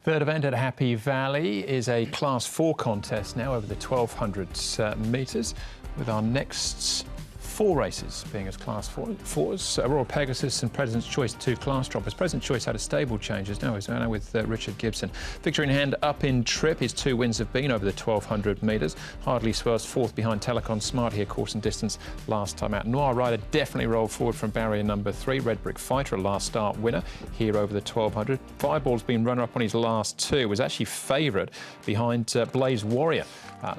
Third event at Happy Valley is a Class 4 contest now over the 1,200 metres, with our next 4 races being as Class 4s. Royal Pegasus and President's Choice, 2 class droppers. President's Choice had a stable changes. Now he's now with Richard Gibson. Victory in hand up in trip. His 2 wins have been over the 1,200 metres. Hardly Swirls 4th behind Telecon Smart here, course and distance last time out. Noir Rider definitely rolled forward from barrier number 3. Red Brick Fighter, a last start winner here over the 1,200. Fireball's been runner-up on his last 2. Was actually favourite behind Blaze Warrior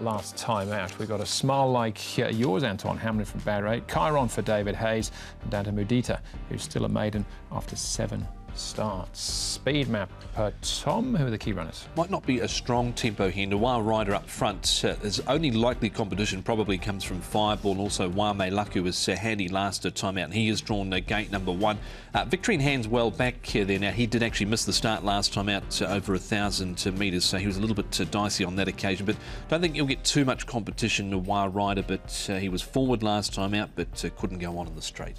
last time out. We've got a smile like yours, Antoine Hamlin from barrier 8. Chiron for David Hayes, and down to Mudita, who's still a maiden after 7 starts. Speed map, Tom, who are the key runners? Might not be a strong tempo here. Noir Rider up front. His only likely competition probably comes from Fireball, and also Wame Laku was handy last time out, and he has drawn gate number 1. Victory in hand's well back there now. He did actually miss the start last time out over 1,000 metres, so he was a little bit dicey on that occasion, but don't think you'll get too much competition, Noir Rider, but he was forward last time out, but couldn't go on in the straight.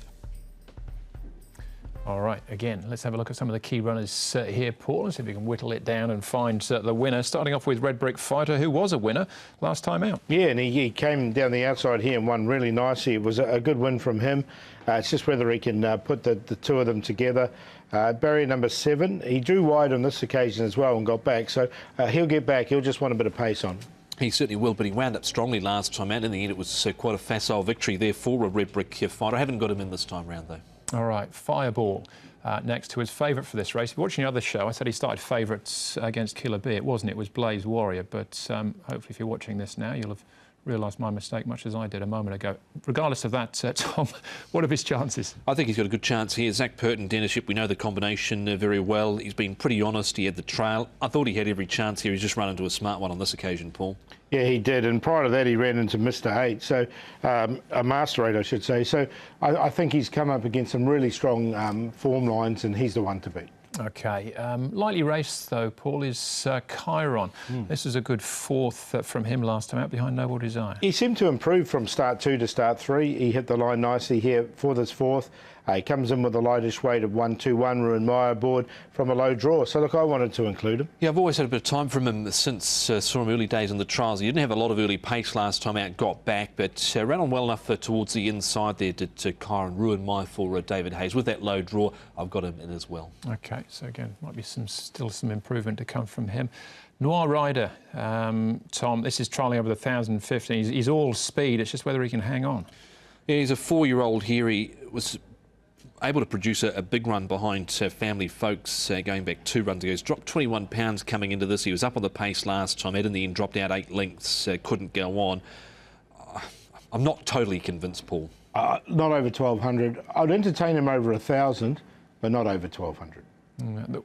All right, again, let's have a look at some of the key runners here, Paul, and see if we can whittle it down and find the winner. Starting off with Red Brick Fighter, who was a winner last time out. Yeah, and he came down the outside here and won really nicely. It was a good win from him. It's just whether he can put the 2 of them together. Barrier number 7, he drew wide on this occasion as well and got back, so he'll get back. He'll just want a bit of pace on. He certainly will, but he wound up strongly last time out. In the end, it was quite a facile victory there for a Red Brick Fighter. I haven't got him in this time round, though. All right, Fireball next to his favourite for this race. If you're watching the other show, I said he started favourites against Killer B. It wasn't, it was Blaze Warrior. But hopefully if you're watching this now, you'll have realised my mistake, much as I did a moment ago. Regardless of that, Tom, what are his chances? I think he's got a good chance here. Zach Purton, Dennership, we know the combination very well. He's been pretty honest. He had the trail. I thought he had every chance here. He's just run into a smart one on this occasion, Paul. Yeah, he did, and prior to that he ran into Mr. 8, so a Master 8, I should say. So I think he's come up against some really strong form lines, and he's the one to beat. OK. Lightly raced, though, Paul, is Chiron. This is a good 4th from him last time out behind Noble Desire. He seemed to improve from start 2 to start 3. He hit the line nicely here for this 4th. He comes in with a lightish weight of 121, Ruin Meyer aboard from a low draw. So, look, I wanted to include him. Yeah, I've always had a bit of time from him since saw him early days in the trials. He didn't have a lot of early pace last time out, got back, but ran on well enough towards the inside there to Chiron. Ruin Meyer for David Hayes. With that low draw, I've got him in as well. OK, so again, might be still some improvement to come from him. Noir Rider, Tom, this is trialling over the 1,015. He's all speed. It's just whether he can hang on. Yeah, he's a 4-year-old here. He was able to produce a big run behind Family Folks going back 2 runs ago. He's dropped 21 pounds coming into this. He was up on the pace last time. In the end, dropped out 8 lengths, couldn't go on. I'm not totally convinced, Paul. Not over 1,200. I'd entertain him over 1,000, but not over 1,200.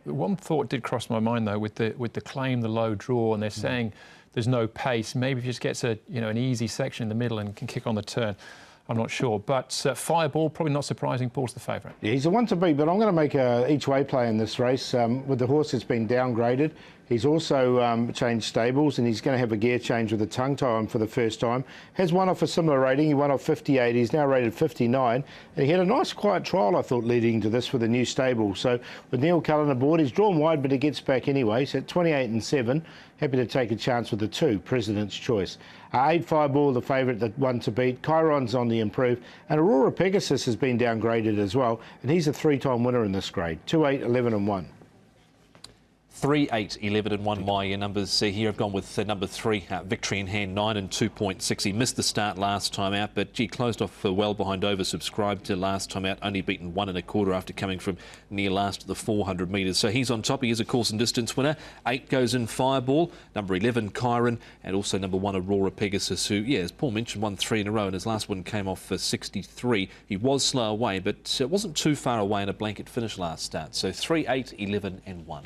The one thought did cross my mind, though, with the claim, the low draw, and they're saying there's no pace. Maybe if he just gets an easy section in the middle and can kick on the turn. I'm not sure, but Fireball, probably not surprising, Paul's the favourite. Yeah, he's the one to beat, but I'm going to make a each-way play in this race. With the horse that's been downgraded, he's also changed stables, and he's going to have a gear change with a tongue tie on for the first time. Has won off a similar rating. He won off 58. He's now rated 59. And he had a nice quiet trial, I thought, leading into this with a new stable. So with Neil Cullen aboard, he's drawn wide, but he gets back anyway. So at 28 and 7, happy to take a chance with the 2, President's Choice. 8 Fireball, the favourite, the one to beat. Chiron's on the improve. And Aurora Pegasus has been downgraded as well. And he's a 3-time winner in this grade. 2, 8, 11 and 1. 3, 8, 11 and 1 my numbers here. I've gone with number 3, Victory in hand, 9 and 2.6. He missed the start last time out, but gee, closed off well behind oversubscribed last time out, only beaten 1 1/4 after coming from near last to the 400 metres. So he's on top. He is a course and distance winner. 8 goes in Fireball, number 11 Chiron, and also number 1 Aurora Pegasus, who, yeah, as Paul mentioned, won 3 in a row, and his last one came off for 63. He was slow away, but it wasn't too far away in a blanket finish last start. So 3, 8, 11 and 1.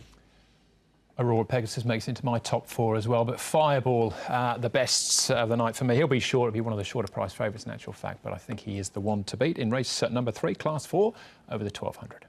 Aurora Pegasus makes it into my top 4 as well, but Fireball, the best of the night for me. He'll be short, he'll be one of the shorter price favourites in actual fact, but I think he is the one to beat in race number 3, Class 4, over the 1,200.